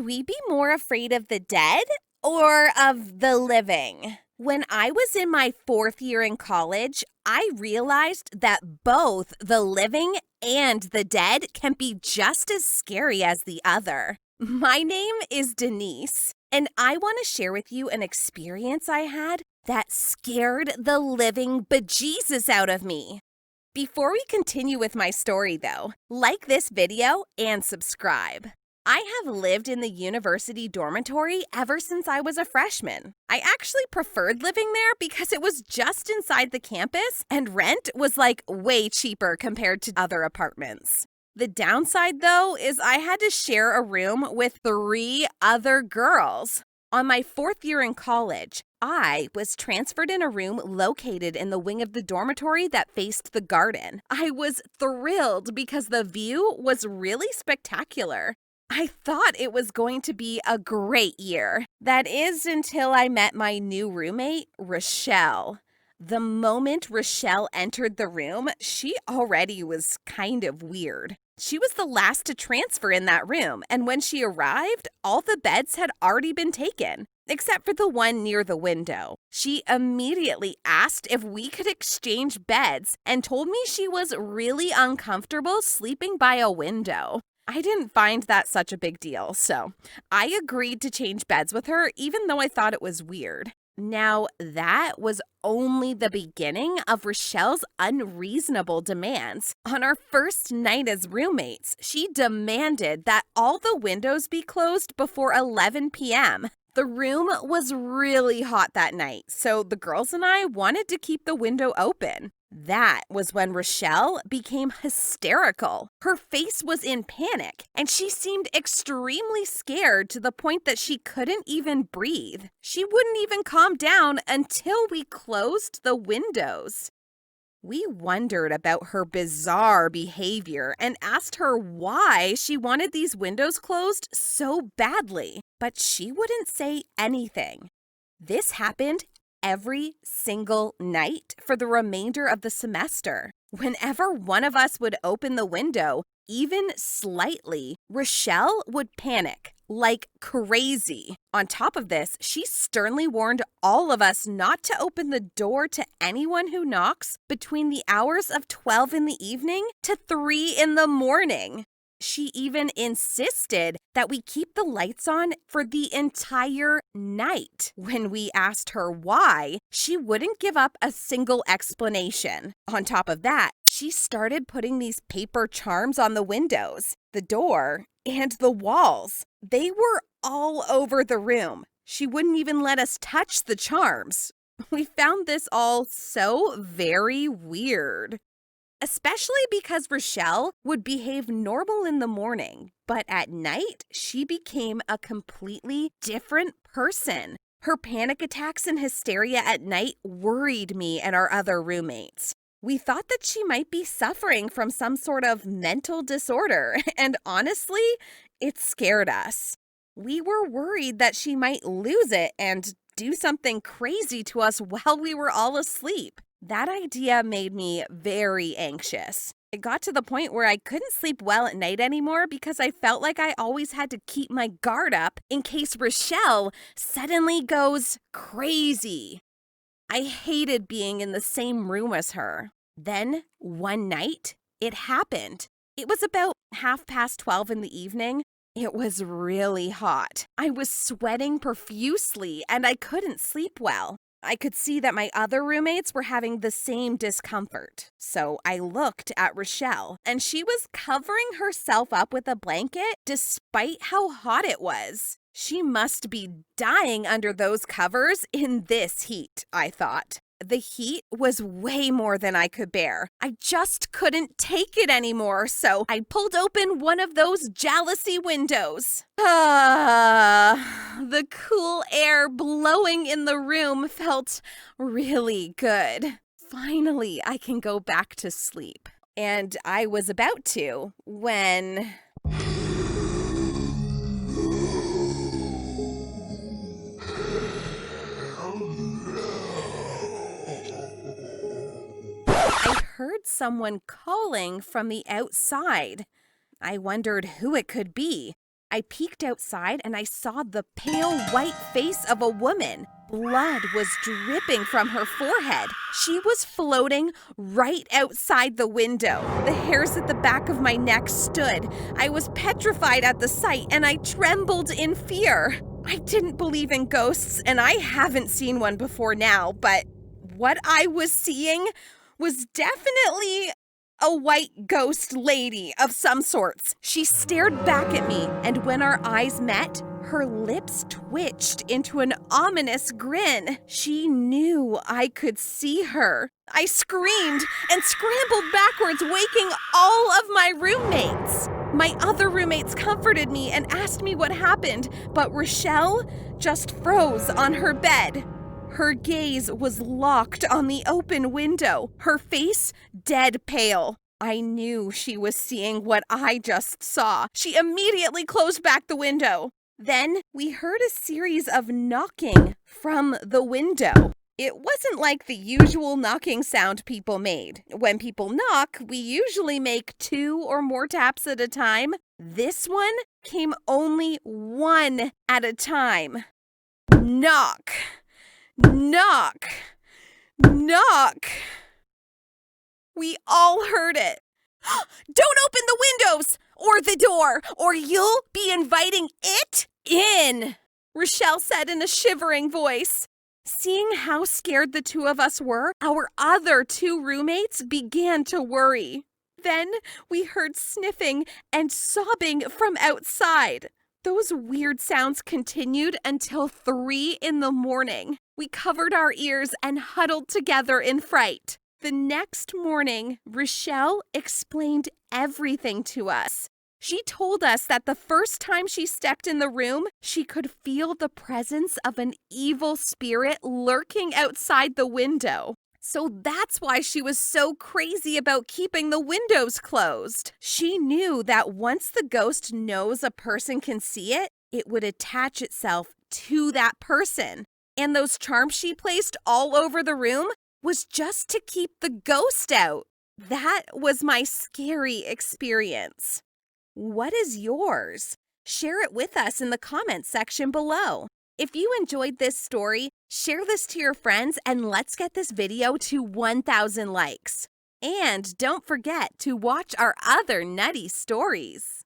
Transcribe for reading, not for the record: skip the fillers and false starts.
we be more afraid of the dead or of the living? When I was in my 4th year in college, I realized that both the living and the dead can be just as scary as the other. My name is Denise, and I want to share with you an experience I had that scared the living bejesus out of me. Before we continue with my story, though, like this video and subscribe. I have lived in the university dormitory ever since I was a freshman. I actually preferred living there because it was just inside the campus and rent was like way cheaper compared to other apartments. The downside, though, is I had to share a room with 3 other girls. On my 4th year in college, I was transferred in a room located in the wing of the dormitory that faced the garden. I was thrilled because the view was really spectacular. I thought it was going to be a great year. That is until I met my new roommate, Rochelle. The moment Rochelle entered the room, she already was kind of weird. She was the last to transfer in that room, and when she arrived, all the beds had already been taken, except for the one near the window. She immediately asked if we could exchange beds and told me she was really uncomfortable sleeping by a window. I didn't find that such a big deal, so I agreed to change beds with her even though I thought it was weird. Now, that was only the beginning of Rochelle's unreasonable demands. On our first night as roommates, she demanded that all the windows be closed before 11 p.m. The room was really hot that night, so the girls and I wanted to keep the window open. That was when Rochelle became hysterical. Her face was in panic, and she seemed extremely scared to the point that she couldn't even breathe. She wouldn't even calm down until we closed the windows. We wondered about her bizarre behavior and asked her why she wanted these windows closed so badly, but she wouldn't say anything. This happened every single night for the remainder of the semester. Whenever one of us would open the window, even slightly, Rochelle would panic like crazy. On top of this, she sternly warned all of us not to open the door to anyone who knocks between the hours of 12 in the evening to 3 in the morning. She even insisted that we keep the lights on for the entire night. When we asked her why, she wouldn't give up a single explanation. On top of that, she started putting these paper charms on the windows, the door, and the walls. They were all over the room. She wouldn't even let us touch the charms. We found this all so very weird. Especially because Rochelle would behave normal in the morning, but at night, she became a completely different person. Her panic attacks and hysteria at night worried me and our other roommates. We thought that she might be suffering from some sort of mental disorder, and honestly, it scared us. We were worried that she might lose it and do something crazy to us while we were all asleep. That idea made me very anxious. It got to the point where I couldn't sleep well at night anymore because I felt like I always had to keep my guard up in case Rochelle suddenly goes crazy. I hated being in the same room as her. Then, one night, it happened. It was about 12:30 in the evening. It was really hot. I was sweating profusely and I couldn't sleep well. I could see that my other roommates were having the same discomfort. So I looked at Rochelle, and she was covering herself up with a blanket despite how hot it was. She must be dying under those covers in this heat, I thought. The heat was way more than I could bear. I just couldn't take it anymore, so I pulled open one of those jealousy windows. The cool air blowing in the room felt really good. Finally, I can go back to sleep. And I was about to when... I heard someone calling from the outside. I wondered who it could be. I peeked outside and I saw the pale white face of a woman. Blood was dripping from her forehead. She was floating right outside the window. The hairs at the back of my neck stood. I was petrified at the sight and I trembled in fear. I didn't believe in ghosts and I haven't seen one before now, but what I was seeing was definitely a white ghost lady of some sorts. She stared back at me, and when our eyes met, her lips twitched into an ominous grin. She knew I could see her. I screamed and scrambled backwards, waking all of my roommates. My other roommates comforted me and asked me what happened, but Rochelle just froze on her bed. Her gaze was locked on the open window, her face dead pale. I knew she was seeing what I just saw. She immediately closed back the window. Then we heard a series of knocking from the window. It wasn't like the usual knocking sound people made. When people knock, we usually make 2 or more taps at a time. This one came only 1 at a time. Knock. Knock! Knock! We all heard it. Don't open the windows or the door, or you'll be inviting it in, Rochelle said in a shivering voice. Seeing how scared the two of us were, our other 2 roommates began to worry. Then we heard sniffing and sobbing from outside. Those weird sounds continued until 3 in the morning. We covered our ears and huddled together in fright. The next morning, Rochelle explained everything to us. She told us that the first time she stepped in the room, she could feel the presence of an evil spirit lurking outside the window. So that's why she was so crazy about keeping the windows closed. She knew that once the ghost knows a person can see it, it would attach itself to that person. And those charms she placed all over the room was just to keep the ghost out. That was my scary experience. What is yours? Share it with us in the comments section below. If you enjoyed this story, share this to your friends and let's get this video to 1,000 likes. And don't forget to watch our other Nutty stories.